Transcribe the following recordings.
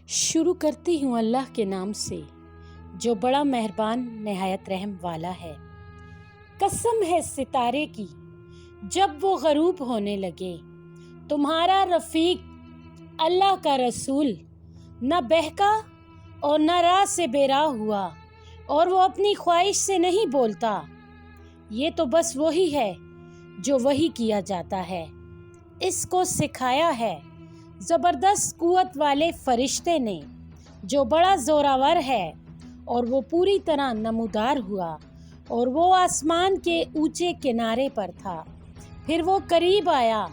शुरू करती हूँ अल्लाह के नाम से जो बड़ा मेहरबान नहायत रहम वाला है। कसम है सितारे की जब वो गरूब होने लगे, तुम्हारा रफ़ीक अल्लाह का रसूल न बहका और न राह से बेराह हुआ, और वो अपनी ख्वाहिश से नहीं बोलता। ये तो बस वही है जो वही किया जाता है। इसको सिखाया है ज़बरदस्त कुव्वत वाले फरिश्ते ने जो बड़ा ज़ोरावर है, और वो पूरी तरह नमूदार हुआ और वो आसमान के ऊंचे किनारे पर था। फिर वो करीब आया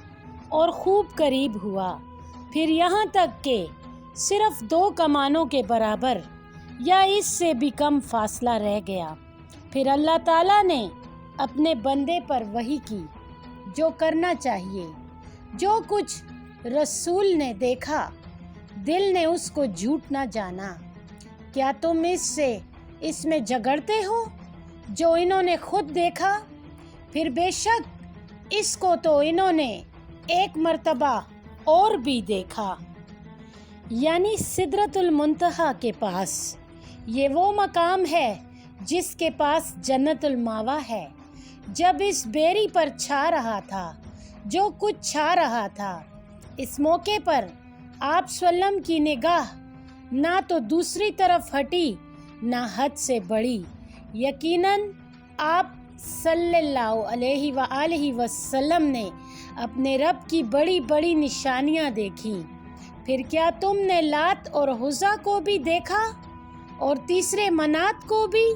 और खूब करीब हुआ, फिर यहाँ तक कि सिर्फ 2 कमानों के बराबर या इससे भी कम फासला रह गया। फिर अल्लाह ताला ने अपने बंदे पर वही की जो करना चाहिए। जो कुछ रसूल ने देखा, दिल ने उसको झूठ ना जाना। क्या तुम इसमें झगड़ते हो जो इन्होंने खुद देखा? फिर बेशक इसको तो इन्होंने एक मर्तबा और भी देखा, यानी सिदरतुल मुंतहा के पास। ये वो मकाम है जिसके पास जन्नतुल मावा है। जब इस बेरी पर छा रहा था जो कुछ छा रहा था, इस मौके पर आप सल्लम की निगाह ना तो दूसरी तरफ हटी ना हद से बड़ी। यकीनन आप सल्लल्लाहु अलैहि वसल्लम ने अपने रब की बड़ी बड़ी निशानियां देखी। फिर क्या तुमने लात और हुज़ा को भी देखा और तीसरे मनात को भी?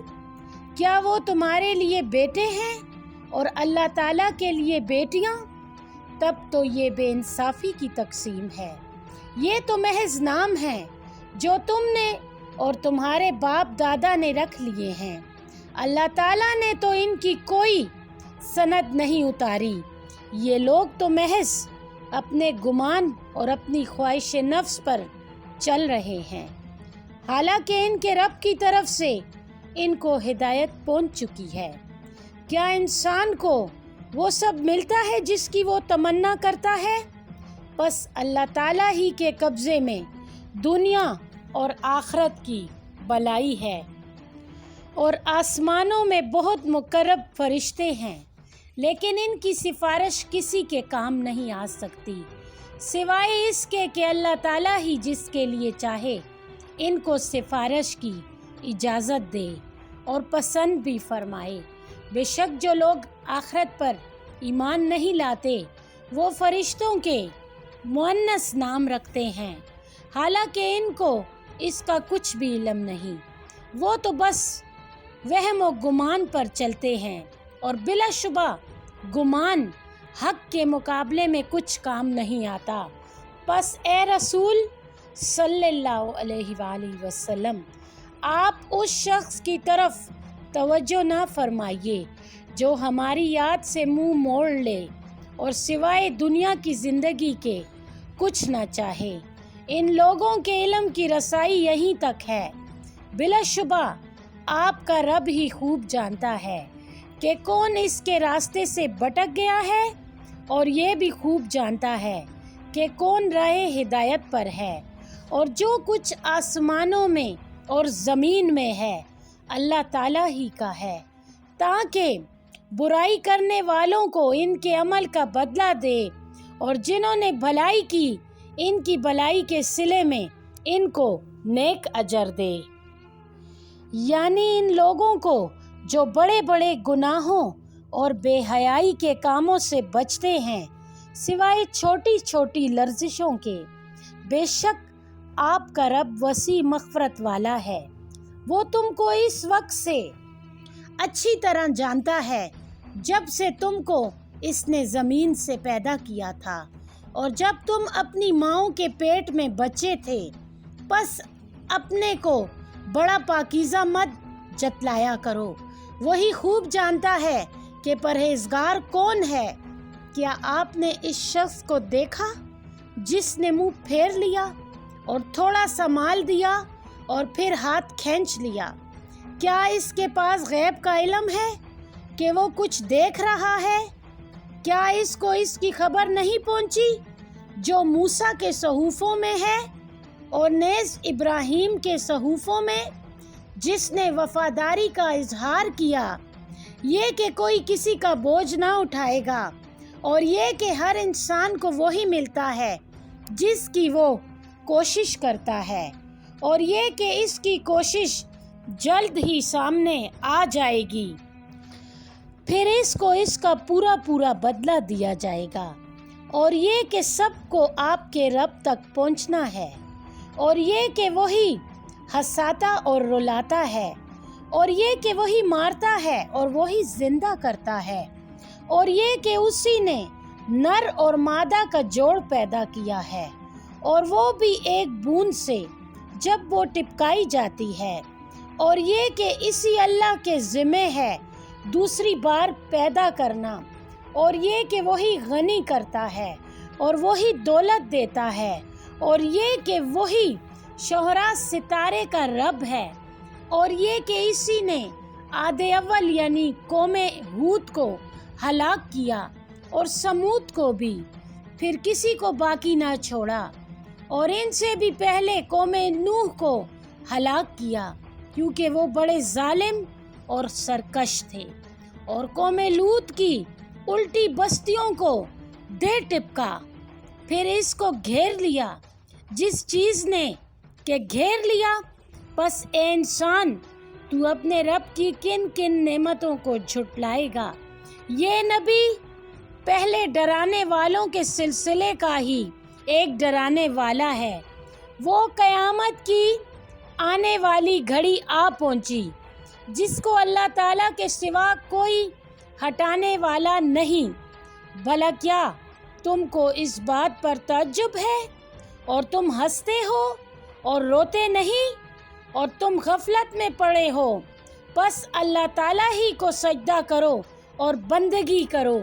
क्या वो तुम्हारे लिए बेटे हैं और अल्लाह ताला के लिए बेटियां? तब तो ये बेइंसाफ़ी की तकसीम है। ये तो महज नाम है जो तुमने और तुम्हारे बाप दादा ने रख लिए हैं। अल्लाह ताला ने तो इनकी कोई सनद नहीं उतारी। ये लोग तो महज अपने गुमान और अपनी ख्वाहिश नफ्स पर चल रहे हैं, हालांकि इनके रब की तरफ से इनको हिदायत पहुंच चुकी है। क्या इंसान को वो सब मिलता है जिसकी वो तमन्ना करता है? बस अल्लाह ताला ही के कब्ज़े में दुनिया और आखरत की भलाई है, और आसमानों में बहुत मुकर्रब फरिश्ते हैं, लेकिन इनकी सिफारिश किसी के काम नहीं आ सकती सिवाय इसके कि अल्लाह ताला ही जिसके लिए चाहे इनको सिफारिश की इजाज़त दे और पसंद भी फरमाए। बेशक जो लोग आखरत पर ईमान नहीं लाते वो फरिश्तों के मुअन्नस नाम रखते हैं, हालांकि इनको इसका कुछ भी इल्म नहीं। वो तो बस वहम और गुमान पर चलते हैं, और बिलाशुबा गुमान हक के मुकाबले में कुछ काम नहीं आता। बस ए रसूल सल्लल्लाहु अलैहि वसल्लम, आप उस शख्स की तरफ तवज्जो ना फरमाइए जो हमारी याद से मुंह मोड़ ले और सिवाय दुनिया की ज़िंदगी के कुछ ना चाहे। इन लोगों के इल्म की रसाई यहीं तक है। बिलाशुबा आपका रब ही खूब जानता है कि कौन इसके रास्ते से भटक गया है, और ये भी खूब जानता है कि कौन राहे हिदायत पर है। और जो कुछ आसमानों में और ज़मीन में है अल्लाह ताला ही का है, ताकि बुराई करने वालों को इनके अमल का बदला दे, और जिन्होंने भलाई की इनकी भलाई के सिले में इनको नेक अजर दे। यानी इन लोगों को जो बड़े बड़े गुनाहों और बेहयाई के कामों से बचते हैं सिवाय छोटी छोटी लर्जिशों के। बेशक आपका रब वसी मग़फ़रत वाला है। वो तुमको इस वक्त से अच्छी तरह जानता है जब से तुमको इसने ज़मीन से पैदा किया था, और जब तुम अपनी माँओं के पेट में बच्चे थे। बस अपने को बड़ा पाकीज़ा मत जतलाया करो। वही खूब जानता है कि परहेज़गार कौन है। क्या आपने इस शख्स को देखा जिसने मुंह फेर लिया और थोड़ा सा माल दिया और फिर हाथ खींच लिया? क्या इसके पास गैब का इल्म है कि वो कुछ देख रहा है? क्या इसको इसकी खबर नहीं पहुंची जो मूसा के सहूफ़ों में है? اور نیز ابراہیم کے صحیفوں میں جس نے وفاداری کا اظہار کیا، یہ کہ کوئی کسی کا بوجھ نہ اٹھائے گا، اور یہ کہ ہر انسان کو وہی ملتا ہے جس کی وہ کوشش کرتا ہے، اور یہ کہ اس کی کوشش جلد ہی سامنے آ جائے گی، پھر اس کو اس کا پورا بدلہ دیا جائے گا، اور یہ کہ سب کو آپ کے رب تک پہنچنا ہے، اور یہ کہ وہی ہنساتا اور رلاتا ہے، اور یہ کہ وہی مارتا ہے اور وہی زندہ کرتا ہے، اور یہ کہ اسی نے نر اور مادہ کا جوڑ پیدا کیا ہے، اور وہ بھی ایک بوند سے جب وہ ٹپکائی جاتی ہے، اور یہ کہ اسی اللہ کے ذمہ ہے دوسری بار پیدا کرنا، اور یہ کہ وہی غنی کرتا ہے اور وہی دولت دیتا ہے، اور یہ کہ وہی شہرا ستارے کا رب ہے، اور یہ کہ اسی نے عاد اول یعنی قوم ہود کو ہلاک کیا اور سمود کو بھی، پھر کسی کو باقی نہ چھوڑا، اور ان سے بھی پہلے قوم نوح کو ہلاک کیا کیونکہ وہ بڑے ظالم اور سرکش تھے، اور قوم لوط کی الٹی بستیوں کو دے ٹپکا، پھر اس کو گھیر لیا جس چیز نے کہ گھیر لیا، پس اے انسان تو اپنے رب کی کن کن نعمتوں کو جھٹلائے گا؟ یہ نبی پہلے ڈرانے والوں کے سلسلے کا ہی ایک ڈرانے والا ہے، وہ قیامت کی آنے والی گھڑی آ پہنچی جس کو اللہ تعالیٰ کے سوا کوئی ہٹانے والا نہیں، بھلا کیا تم کو اس بات پر تعجب ہے اور تم ہنستے ہو اور روتے نہیں، اور تم غفلت میں پڑے ہو؟ پس اللہ تعالیٰ ہی کو سجدہ کرو اور بندگی کرو۔